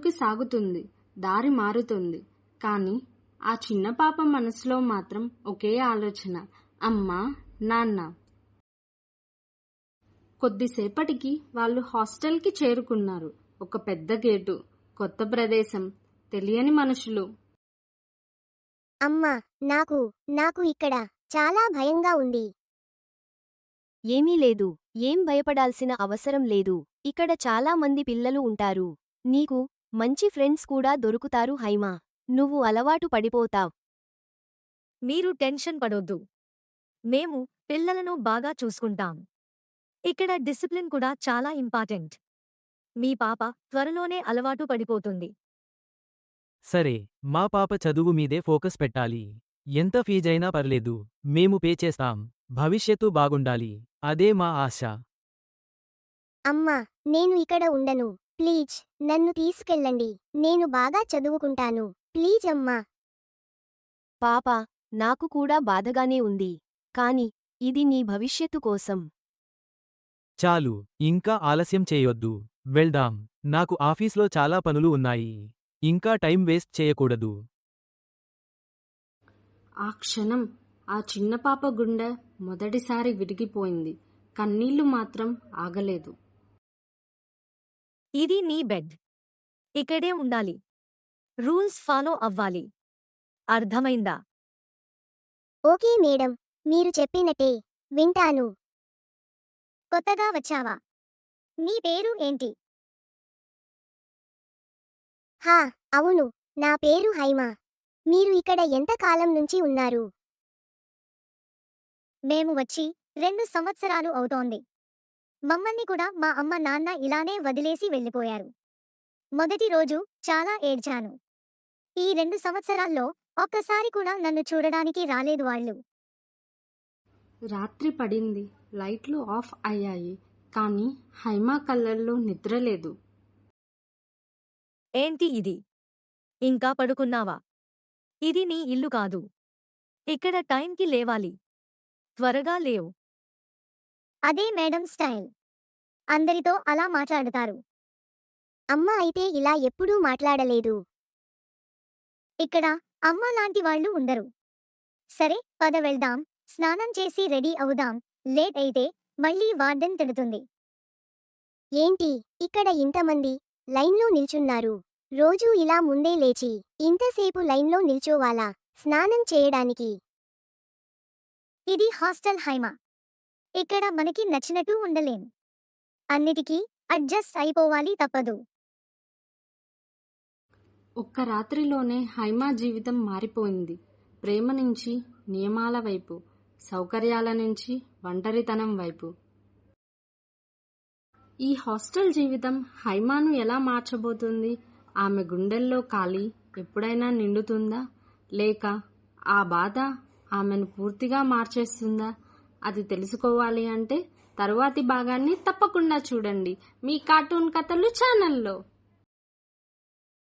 ముందుకు సాగుతుంది, దారి మారుతుంది. కానీ ఆ చిన్న పాప మనసులో మాత్రం ఒకే ఆలోచన, అమ్మా, నాన్న. కొద్దిసేపటికి వాళ్ళు హాస్టల్కి చేరుకున్నారు. ఒక పెద్ద గేటు, కొత్త ప్రదేశం, తెలియని మనుషులు. అమ్మా, నాకు ఇక్కడ చాలా భయంగా ఉంది. ఏమీ లేదు, ఏం భయపడాల్సిన అవసరం లేదు. ఇక్కడ చాలా మంది పిల్లలు ఉంటారు. నీకు మంచి ఫ్రెండ్స్ కూడా దొరుకుతారు హైమా. నువ్వు అలవాటు పడిపోతావ్. మీరు టెన్షన్ పడొద్దు. మేము పిల్లలను బాగా చూసుకుంటాం. ఇక్కడ డిసిప్లిన్ కూడా చాలా ఇంపార్టెంట్. మీ పాప త్వరలోనే అలవాటు పడిపోతుంది. సరే, మా పాప చదువు మీదే ఫోకస్ పెట్టాలి. ఎంత ఫీజైనా పర్లేదు, మేము పే చేస్తాం. భవిష్యత్తు బాగుండాలి, అదే మా ఆశ. అమ్మా, నేను ఇక్కడ ఉండను. ప్లీజ్ నన్ను తీసుకెళ్ళండి. నేను బాగా చదువుకుంటాను. ప్లీజ్ అమ్మా. పాపా, నాకు కూడా బాధగానే ఉంది. కాని ఇది నీ భవిష్యత్తు కోసం. చాలు, ఇంకా ఆలస్యం చేయొద్దు. వెళ్దాం. నాకు ఆఫీస్లో చాలా పనులు ఉన్నాయి. ఇంకా టైం వేస్ట్ చేయకూడదు. ఆ క్షణం ఆ చిన్న పాప గుండె మొదటిసారి విరిగిపోయింది. కన్నీళ్లు మాత్రం ఆగలేదు. ఇది నీ బెడ్. ఇక్కడే ఉండాలి. రూల్స్ ఫాలో అవ్వాలి. అర్థమైందా? ఓకే మేడం, మీరు చెప్పినట్టే వింటాను. కొత్తగా వచ్చావా? నీ పేరు ఏంటి? హా, అవును, నా పేరు హైమా. మీరు ఇక్కడ ఎంత కాలం నుంచి ఉన్నారు? మేము వచ్చి 2 సంవత్సరాలు అవుతోంది. మమ్మల్ని కూడా మా అమ్మ నాన్న ఇలానే వదిలేసి వెళ్ళిపోయారు. మొదటి రోజు చాలా ఏడ్చాను. ఈ 2 సంవత్సరాల్లో ఒక్కసారి కూడా నన్ను చూడడానికి రాలేదు వాళ్ళు. రాత్రి పడింది, లైట్లు ఆఫ్ అయ్యాయి. కానీ హైమా కళ్ళల్లో నిద్ర లేదు. ఏంటి ఇది? ఇంకా పడుకున్నావా? ఇది నీ ఇల్లు కాదు. ఇక్కడ టైంకి లేవాలి. త్వరగా లేవు. అదే మేడం స్టైల్. అందరితో అలా మాట్లాడతారు. అమ్మ అయితే ఇలా ఎప్పుడూ మాట్లాడలేదు. ఇక్కడ అమ్మ లాంటి వాళ్ళు ఉండరు. సరే, పద వెళ్దాం. స్నానం చేసి రెడీ అవుదాం. లేట్ అయితే మళ్ళీ వార్డెన్ తిడుతుంది. ఏంటి ఇక్కడ ఇంతమంది లైన్లో నిల్చున్నారు? రోజూ ఇలా ముందే లేచి ఇంతసేపు లైన్లో నిల్చోవాలా స్నానం చేయడానికి? ఇది హాస్టల్ హైమా. ఇక్కడ మనకి నచ్చినట్టు ఉండలేం. అన్నిటికీ అడ్జస్ట్ అయిపోవాలి తప్పదు. ఒక్క రాత్రిలోనే హైమా జీవితం మారిపోయింది. ప్రేమ నుంచి నియమాల వైపు, సౌకర్యాల నుంచి ఒంటరితనం వైపు. ఈ హాస్టల్ జీవితం హైమాను ఎలా మార్చబోతుంది? ఆమె గుండెల్లో ఖాళీ ఎప్పుడైనా నిండుతుందా? లేక ఆ బాధ ఆమెను పూర్తిగా మార్చేస్తుందా? అది తెలుసుకోవాలి అంటే తరువాతి భాగాన్ని తప్పకుండా చూడండి మీ కార్టూన్ కథలు ఛానల్లో.